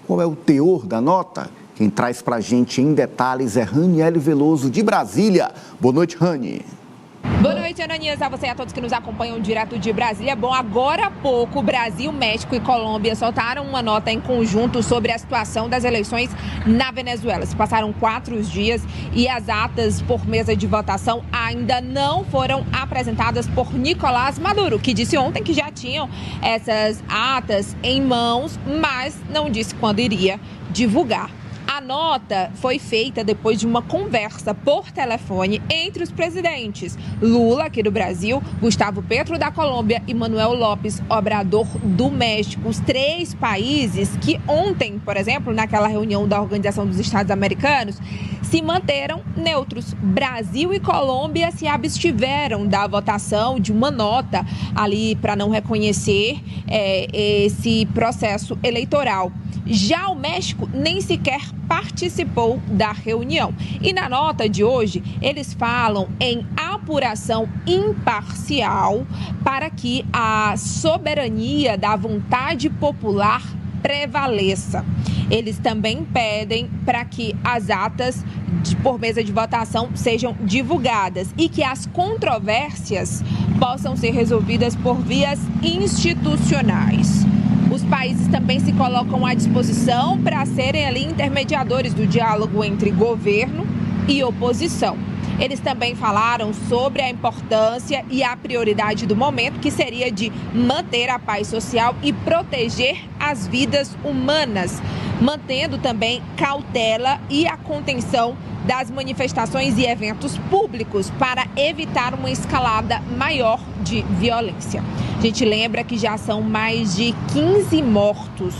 Qual é o teor da nota? Quem traz para a gente em detalhes é Raniele Veloso, de Brasília. Boa noite, Rani. Boa noite, Ananias, a você e a todos que nos acompanham direto de Brasília. Bom, agora há pouco, Brasil, México e Colômbia soltaram uma nota em conjunto sobre a situação das eleições na Venezuela. Se passaram 4 dias e as atas por mesa de votação ainda não foram apresentadas por Nicolás Maduro, que disse ontem que já tinham essas atas em mãos, mas não disse quando iria divulgar. A nota foi feita depois de uma conversa por telefone entre os presidentes Lula, aqui do Brasil, Gustavo Petro, da Colômbia, e Manuel López Obrador, do México. Os 3 países que ontem, por exemplo, naquela reunião da Organização dos Estados Americanos, se manteram neutros. Brasil e Colômbia se abstiveram da votação de uma nota ali para não reconhecer esse processo eleitoral. Já o México nem sequer participou da reunião. E na nota de hoje, eles falam em apuração imparcial para que a soberania da vontade popular prevaleça. Eles também pedem para que as atas por mesa de votação sejam divulgadas e que as controvérsias possam ser resolvidas por vias institucionais. Os países também se colocam à disposição para serem ali intermediadores do diálogo entre governo e oposição. Eles também falaram sobre a importância e a prioridade do momento, que seria de manter a paz social e proteger as vidas humanas, mantendo também cautela e a contenção das manifestações e eventos públicos para evitar uma escalada maior de violência. A gente lembra que já são mais de 15 mortos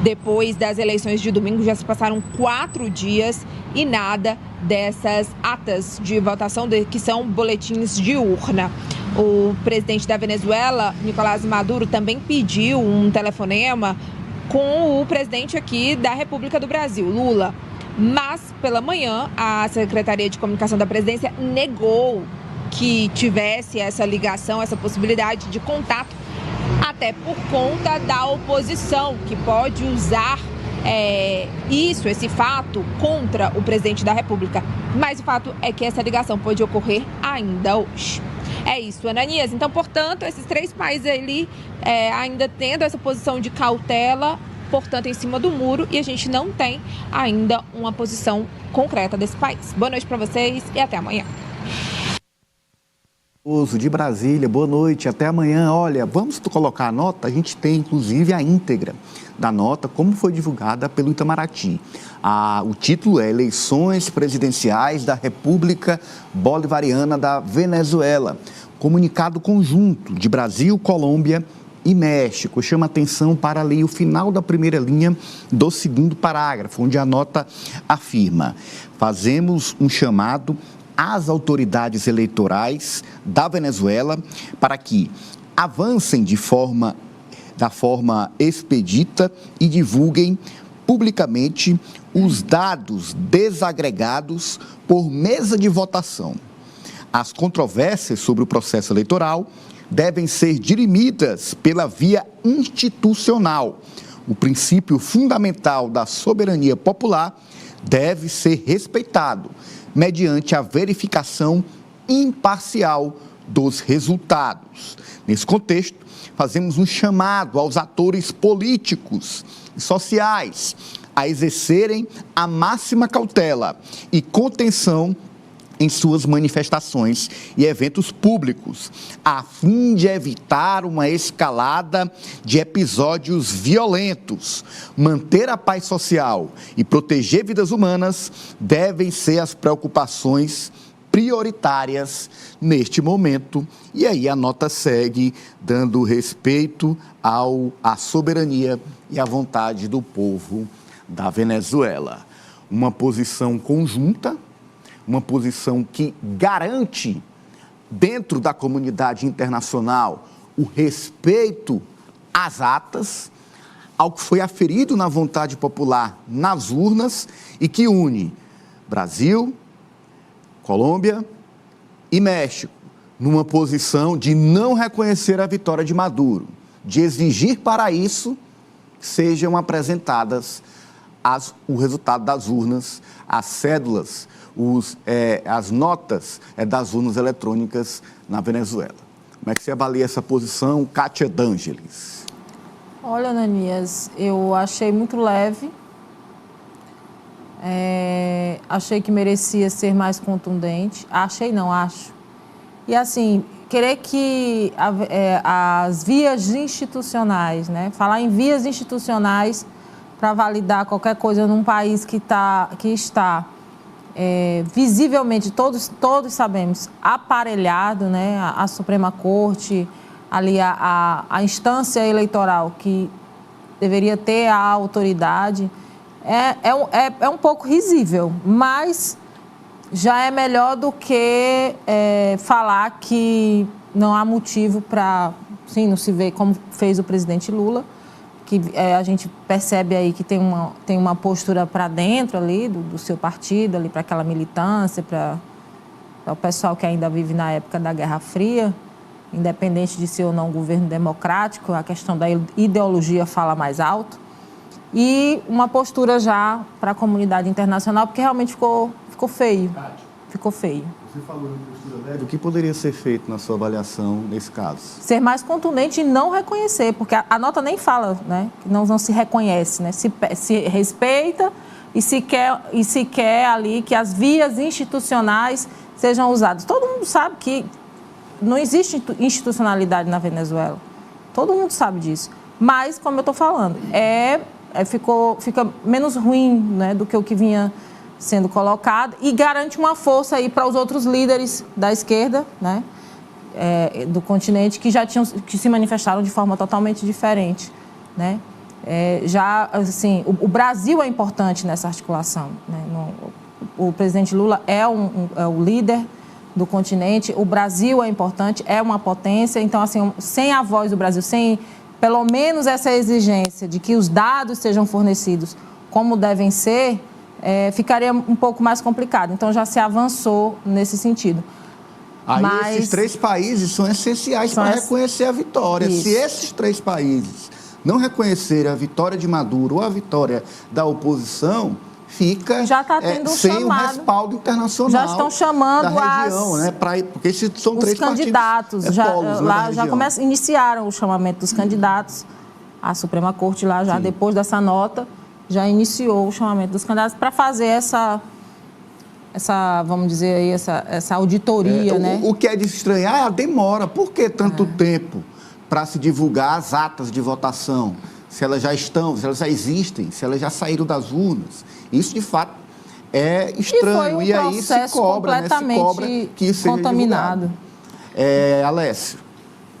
depois das eleições de domingo, já se passaram 4 dias e nada dessas atas de votação, que são boletins de urna. O presidente da Venezuela, Nicolás Maduro, também pediu um telefonema com o presidente aqui da República do Brasil, Lula. Mas, pela manhã, a Secretaria de Comunicação da Presidência negou que tivesse essa ligação, essa possibilidade de contato, até por conta da oposição, que pode usar esse fato contra o presidente da República. Mas o fato é que essa ligação pode ocorrer ainda hoje. É isso, Ananias. Então, portanto, esses 3 países ali ainda tendo essa posição de cautela, portanto, em cima do muro, e a gente não tem ainda uma posição concreta desse país. Boa noite para vocês e até amanhã. De Brasília, boa noite, até amanhã. Olha, vamos colocar a nota, a gente tem inclusive a íntegra da nota, como foi divulgada pelo Itamaraty. O título é Eleições Presidenciais da República Bolivariana da Venezuela. Comunicado conjunto de Brasil, Colômbia e México. Chama atenção para ali o final da primeira linha do 2º parágrafo, onde a nota afirma: fazemos um chamado às autoridades eleitorais da Venezuela para que avancem da forma expedita e divulguem publicamente os dados desagregados por mesa de votação. As controvérsias sobre o processo eleitoral devem ser dirimidas pela via institucional. O princípio fundamental da soberania popular deve ser respeitado mediante a verificação imparcial dos resultados. Nesse contexto, fazemos um chamado aos atores políticos e sociais a exercerem a máxima cautela e contenção em suas manifestações e eventos públicos, a fim de evitar uma escalada de episódios violentos. Manter a paz social e proteger vidas humanas devem ser as preocupações prioritárias neste momento. E aí a nota segue dando respeito à soberania e à vontade do povo da Venezuela. Uma posição conjunta, uma posição que garante, dentro da comunidade internacional, o respeito às atas, ao que foi aferido na vontade popular nas urnas e que une Brasil, Colômbia e México, numa posição de não reconhecer a vitória de Maduro, de exigir para isso que sejam apresentadas o resultado das urnas, as cédulas, as notas das urnas eletrônicas na Venezuela. Como é que você avalia essa posição, Kátia D'Angelis? Olha, Ananias, eu achei muito leve. Achei que merecia ser mais contundente. Acho. E, assim, querer que as vias institucionais, né? Falar em vias institucionais para validar qualquer coisa num país que está visivelmente, todos sabemos, aparelhado, né? A Suprema Corte, ali a instância eleitoral que deveria ter a autoridade, é um pouco risível, mas já é melhor do que falar que não há motivo para, sim, não se vê como fez o presidente Lula, que a gente percebe aí que tem uma postura para dentro ali do seu partido, ali para aquela militância, para o pessoal que ainda vive na época da Guerra Fria, independente de ser ou não um governo democrático, a questão da ideologia fala mais alto, e uma postura já para a comunidade internacional, porque realmente ficou feio. Ficou feio. Você falou de postura leve, o que poderia ser feito na sua avaliação nesse caso? Ser mais contundente e não reconhecer, porque a nota nem fala, né, que não se reconhece, né, se respeita e se quer ali que as vias institucionais sejam usadas. Todo mundo sabe que não existe institucionalidade na Venezuela. Todo mundo sabe disso. Mas, como eu estou falando, fica menos ruim, né, do que o que vinha sendo colocado, e garante uma força aí para os outros líderes da esquerda, né, do continente, que se manifestaram de forma totalmente diferente, né. O Brasil é importante nessa articulação, né. O presidente Lula é o líder do continente, o Brasil é importante, é uma potência, então, assim, sem a voz do Brasil, sem pelo menos essa exigência de que os dados sejam fornecidos como devem ser, ficaria um pouco mais complicado. Então, já se avançou nesse sentido. Aí, esses 3 países são essenciais para reconhecer a vitória. Isso. Se esses 3 países não reconhecerem a vitória de Maduro ou a vitória da oposição, fica já tá tendo sem o respaldo internacional. Já estão chamando da região, né? Porque são 3 candidatos. Polos, lá já iniciaram o chamamento dos candidatos. A Suprema Corte lá já, depois dessa nota, já iniciou o chamamento dos candidatos para fazer essa, vamos dizer aí, essa auditoria, né? O que é de estranhar é a demora. Por que tanto tempo para se divulgar as atas de votação? Se elas já estão, se elas já existem, se elas já saíram das urnas. Isso, de fato, é estranho. E aí se cobra, que isso seja contaminado. Alessio.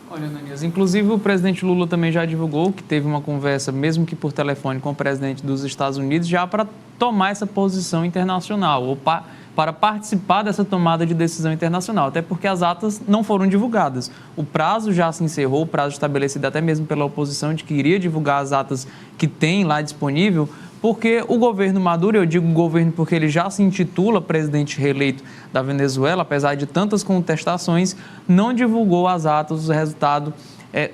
Olha, Ananias, inclusive o presidente Lula também já divulgou que teve uma conversa, mesmo que por telefone, com o presidente dos Estados Unidos, já para tomar essa posição internacional, ou para participar dessa tomada de decisão internacional, até porque as atas não foram divulgadas. O prazo já se encerrou, o prazo estabelecido até mesmo pela oposição de que iria divulgar as atas que tem lá disponível, porque o governo Maduro, eu digo governo porque ele já se intitula presidente reeleito da Venezuela, apesar de tantas contestações, não divulgou as atas, o resultado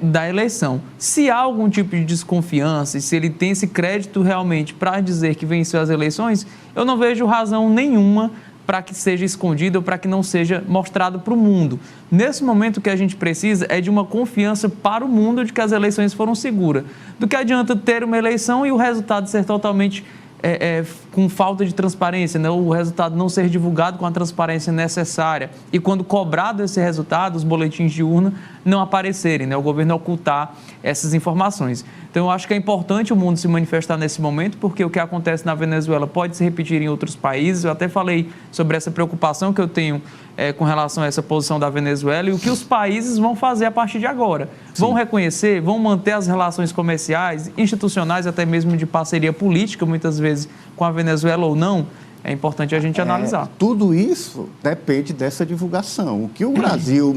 da eleição. Se há algum tipo de desconfiança e se ele tem esse crédito realmente para dizer que venceu as eleições, eu não vejo razão nenhuma para que seja escondido ou para que não seja mostrado para o mundo. Nesse momento, o que a gente precisa é de uma confiança para o mundo de que as eleições foram seguras. Do que adianta ter uma eleição e o resultado ser totalmente com falta de transparência, né? O resultado não ser divulgado com a transparência necessária e quando cobrado esse resultado, os boletins de urna não aparecerem, né? O governo ocultar essas informações. Então, eu acho que é importante o mundo se manifestar nesse momento, porque o que acontece na Venezuela pode se repetir em outros países. Eu até falei sobre essa preocupação que eu tenho com relação a essa posição da Venezuela e o que os países vão fazer a partir de agora. Sim. Vão reconhecer, vão manter as relações comerciais, institucionais, até mesmo de parceria política, muitas vezes, com a Venezuela ou não. É importante a gente analisar. Tudo isso depende dessa divulgação. O que o Brasil,